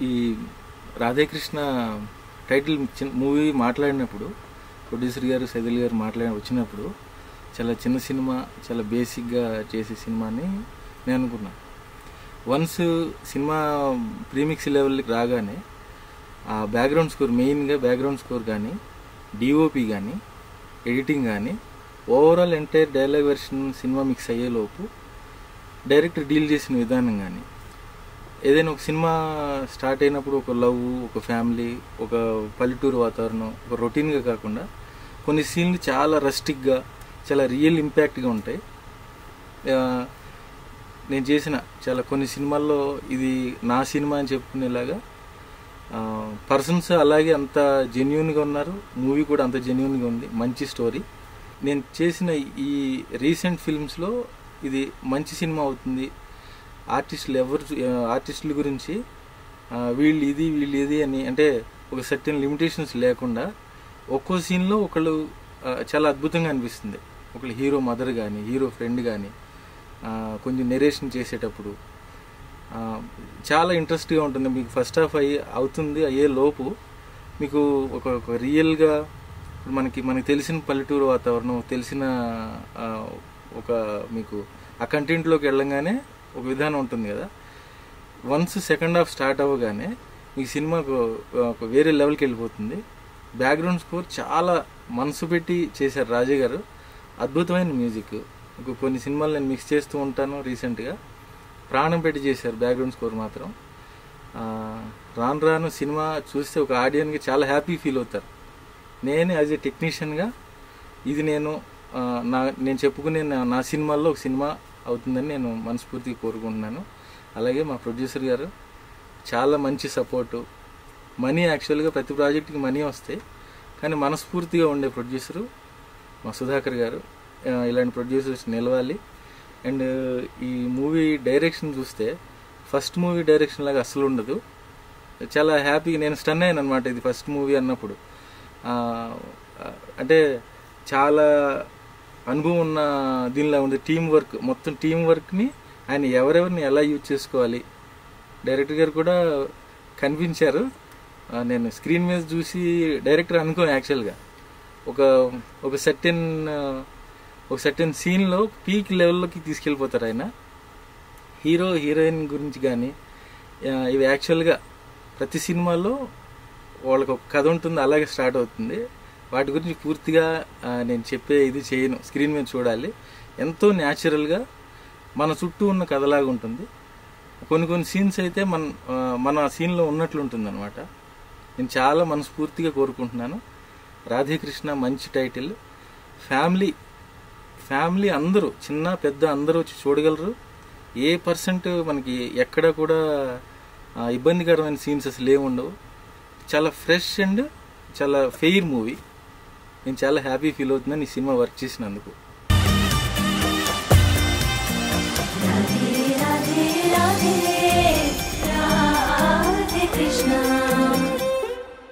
ఈ Radhe Krishna title movie మాట్లాడినప్పుడు producer గారు సైదుల్ గారు వచ్చినప్పుడు చాలా చిన్న సినిమా, చాలా బేసిక్గా చేసే సినిమా అని నేను అనుకున్నాను. వన్స్ సినిమా ప్రీమిక్స్ లెవెల్కి రాగానే ఆ బ్యాక్గ్రౌండ్ స్కోర్, మెయిన్గా బ్యాక్గ్రౌండ్ స్కోర్ కానీ, డిఓపి కానీ, ఎడిటింగ్ కానీ, overall entire dialogue version cinema mix అయ్యేలోపు డైరెక్టర్ డీల్ చేసిన విధానం కానీ, ఏదైనా ఒక సినిమా స్టార్ట్ అయినప్పుడు ఒక లవ్, ఒక ఫ్యామిలీ, ఒక పల్లెటూరు వాతావరణం, ఒక రొటీన్గా కాకుండా కొన్ని సీన్లు చాలా రస్టిక్గా, చాలా రియల్ ఇంపాక్ట్గా ఉంటాయి. నేను చేసిన చాలా కొన్ని సినిమాల్లో ఇది నా సినిమా అని చెప్పుకునేలాగా పర్సన్స్ అలాగే అంత జెన్యూన్గా ఉన్నారు. మూవీ కూడా అంత జెన్యూన్గా ఉంది, మంచి స్టోరీ. నేను చేసిన ఈ రీసెంట్ ఫిల్మ్స్లో ఇది మంచి సినిమా అవుతుంది. ఆర్టిస్టుల గురించి వీళ్ళు ఇది అని అంటే ఒక సర్టెన్ లిమిటేషన్స్ లేకుండా ఒక్కో సీన్లో ఒకళ్ళు చాలా అద్భుతంగా అనిపిస్తుంది. ఒకళ్ళు హీరో మదర్ కానీ, హీరో ఫ్రెండ్ కానీ, కొంచెం నెరేషన్ చేసేటప్పుడు చాలా ఇంట్రెస్ట్గా ఉంటుంది. మీకు ఫస్ట్ హాఫ్ అయ్యే లోపు మీకు ఒక రియల్గా మనకి తెలిసిన పల్లెటూరు వాతావరణం, తెలిసిన ఒక మీకు ఆ కంటెంట్లోకి వెళ్ళంగానే ఒక విధానం ఉంటుంది కదా. వన్స్ సెకండ్ హాఫ్ స్టార్ట్ అవ్వగానే మీకు సినిమా ఒక వేరే లెవెల్కి వెళ్ళిపోతుంది. బ్యాక్గ్రౌండ్ స్కోర్ చాలా మనసు పెట్టి చేశారు రాజా గారు. అద్భుతమైన మ్యూజిక్. కొన్ని సినిమాలు నేను మిక్స్ చేస్తూ ఉంటాను. రీసెంట్గా ప్రాణం పెట్టి చేశారు బ్యాక్గ్రౌండ్ స్కోర్ మాత్రం. రాను సినిమా చూస్తే ఒక ఆడియన్కి చాలా హ్యాపీ ఫీల్ అవుతారు. నేను యాజ్ ఏ టెక్నీషియన్గా ఇది నేను చెప్పుకునే నా సినిమాల్లో ఒక సినిమా అవుతుందని నేను మనస్ఫూర్తిగా కోరుకుంటున్నాను. అలాగే మా ప్రొడ్యూసర్ గారు చాలా మంచి సపోర్టు. మనీ యాక్చువల్గా ప్రతి ప్రాజెక్ట్కి మనీ వస్తాయి, కానీ మనస్ఫూర్తిగా ఉండే ప్రొడ్యూసరు మా సుధాకర్ గారు. ఇలాంటి ప్రొడ్యూసర్స్ నిలవాలి. అండ్ ఈ మూవీ డైరెక్షన్ చూస్తే ఫస్ట్ మూవీ డైరెక్షన్ లాగా అసలు ఉండదు. చాలా హ్యాపీగా నేను స్టన్ అయ్యాను అనమాట. ఇది ఫస్ట్ మూవీ అన్నప్పుడు అంటే చాలా అనుభవం ఉన్న దీనిలా ఉంది. టీం వర్క్, మొత్తం టీం వర్క్ని ఆయన ఎవరెవరిని ఎలా యూజ్ చేసుకోవాలి డైరెక్టర్ గారు కూడా కనిపించారు. నేను స్క్రీన్ మీద చూసి డైరెక్టర్ అనుకోను యాక్చువల్గా ఒక సర్టెన్ సీన్లో పీక్ లెవెల్లోకి తీసుకెళ్ళిపోతారు ఆయన. హీరో హీరోయిన్ గురించి కానీ ఇవి యాక్చువల్గా ప్రతి సినిమాలో వాళ్ళకి ఒక కథ ఉంటుంది, అలాగే స్టార్ట్ అవుతుంది. వాటి గురించి పూర్తిగా నేను ఇది చేయను. స్క్రీన్ మీద చూడాలి. ఎంతో న్యాచురల్గా మన చుట్టూ ఉన్న కథలాగా ఉంటుంది. కొన్ని సీన్స్ అయితే మన సీన్లో ఉన్నట్లు ఉంటుంది అనమాట. నేను చాలా మనస్ఫూర్తిగా కోరుకుంటున్నాను. రాధేకృష్ణ మంచి టైటిల్. ఫ్యామిలీ అందరూ, చిన్న పెద్ద అందరూ వచ్చి చూడగలరు. ఏ పర్సెంట్ మనకి ఎక్కడ కూడా ఇబ్బందికరమైన సీన్స్ అసలు ఏముండవు. చాలా ఫ్రెష్ అండ్ చాలా ఫెయిర్ మూవీ. నేను చాలా హ్యాపీ ఫీల్ అవుతున్నాను ఈ సినిమా వర్క్ చేసినందుకు. రాధే రాధే రాధే రాధే కృష్ణ.